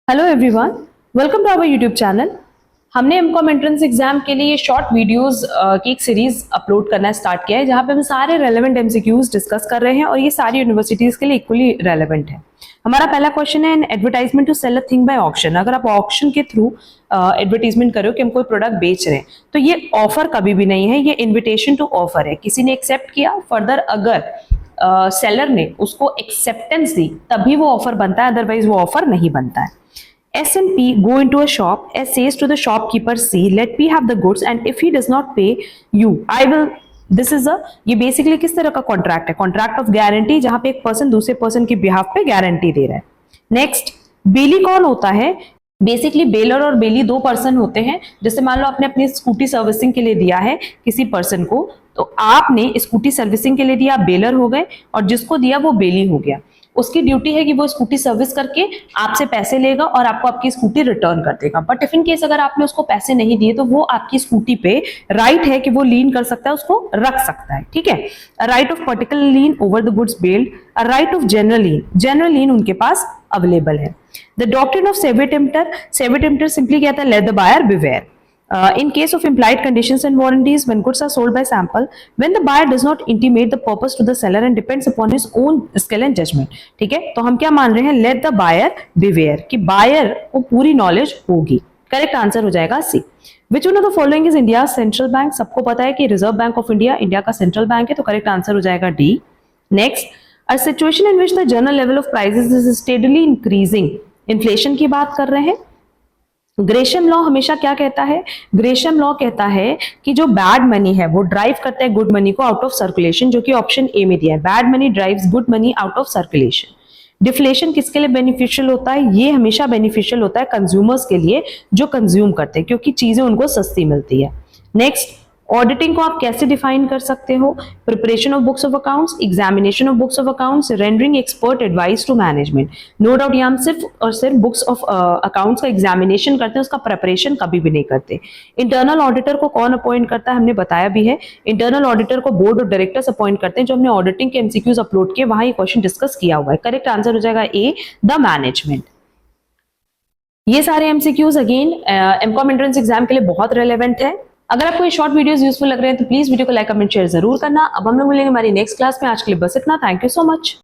Hello everyone, welcome to our YouTube channel. हमने MCom entrance exam के लिए short videos की एक सीरीज अपलोड करना स्टार्ट किया है, जहां पे हम सारे रेलेवेंट एमसीक्यूज डिस्कस कर रहे हैं और ये सारी यूनिवर्सिटीज के लिए इक्वली रेलेवेंट है। हमारा पहला क्वेश्चन है, an advertisement to sell a thing by auction. अगर आप ऑक्शन के थ्रू एडवर्टीजमेंट करो कि हम कोई प्रोडक्ट बेच रहे हैं, तो ये ऑफर कभी भी नहीं है, ये इन्विटेशन टू ऑफर है। किसी ने एक्सेप्ट किया, फर्दर अगर सेलर ने उसको एक्सेप्टेंस दी तभी वो ऑफर बनता है, अदरवाइज वो ऑफर नहीं बनता है। S and P go into a shop. S says to the shopkeeper C, let P have the goods and if he does not pay you, I will. This is a, ये basically किस तरह का contract है? Contract of guarantee, जहां पे एक person दूसरे person के बिहाफ पे गारंटी दे रहा है। नेक्स्ट, बेली कौन होता है? बेसिकली बेलर और बेली दो पर्सन होते हैं। जैसे मान लो आपने अपनी स्कूटी सर्विसिंग के लिए दिया है किसी पर्सन को, तो आपने स्कूटी सर्विसिंग के लिए दिया, आप बेलर हो गए, और जिसको दिया वो बेली हो गया। उसकी ड्यूटी है कि वो स्कूटी सर्विस करके आपसे पैसे लेगा और आपको आपकी स्कूटी रिटर्न कर देगा। बट इफ इन केस अगर आपने उसको पैसे नहीं दिए, तो वो आपकी स्कूटी पे राइट है कि वो लीन कर सकता है, उसको रख सकता है। ठीक है, right of particular lien over the goods bailed, right of general lien उनके पास अवेलेबल है। The doctrine of caveat emptor simply कहता है, let the buyer beware. In case of implied conditions and warranties, when goods are sold by sample, when the buyer does not intimate the purpose to the seller and depends upon his own skill and judgment. ठीक है, तो हम क्या मान रहे हैं? Let the buyer beware, कि buyer को पूरी नॉलेज होगी। करेक्ट आंसर हो जाएगा सी। Which one of the following is India's central bank? सबको पता है कि reserve bank of India India का सेंट्रल बैंक है, तो करेक्ट आंसर हो जाएगा D. Next, a situation in which the general level of prices is steadily increasing. Inflation की बात कर रहे हैं। ग्रेशम लॉ हमेशा क्या कहता है? ग्रेशम लॉ कहता है कि जो बैड मनी है वो ड्राइव करता है गुड मनी को आउट ऑफ सर्कुलेशन, जो कि ऑप्शन ए में दिया है। Bad money drives good money out of circulation. Deflation किसके लिए बेनिफिशियल होता है? ये हमेशा बेनिफिशियल होता है कंज्यूमर्स के लिए, जो कंज्यूम करते हैं, क्योंकि चीजें उनको सस्ती मिलती है। नेक्स्ट, ऑडिटिंग को आप कैसे डिफाइन कर सकते हो? Preparation of books of accounts, examination of books of accounts, rendering expert advice to management. No doubt ये हम सिर्फ और सिर्फ बुक्स ऑफ अकाउंट्स का एग्जामिनेशन करते हैं, उसका प्रिपरेशन कभी भी नहीं करते। इंटरनल ऑडिटर को कौन अपॉइंट करता है? हमने बताया भी है, इंटरनल ऑडिटर को बोर्ड ऑफ डायरेक्टर्स अपॉइंट करते हैं। जो हमने ऑडिटिंग के एमसीक्यूज अपलोड किए, वहां ये क्वेश्चन डिस्कस किया हुआ है। करेक्ट आंसर हो जाएगा ए, द मैनेजमेंट। ये सारे MCQs again MCom entrance exam के लिए बहुत रेलेवेंट है। अगर आपको ये शॉर्ट वीडियोस यूजफुल लग रहे हैं तो प्लीज वीडियो को लाइक, कमेंट, शेयर जरूर करना। अब हम लोग मिलेंगे हमारी नेक्स्ट क्लास में। आज के लिए बस इतना। Thank you so much.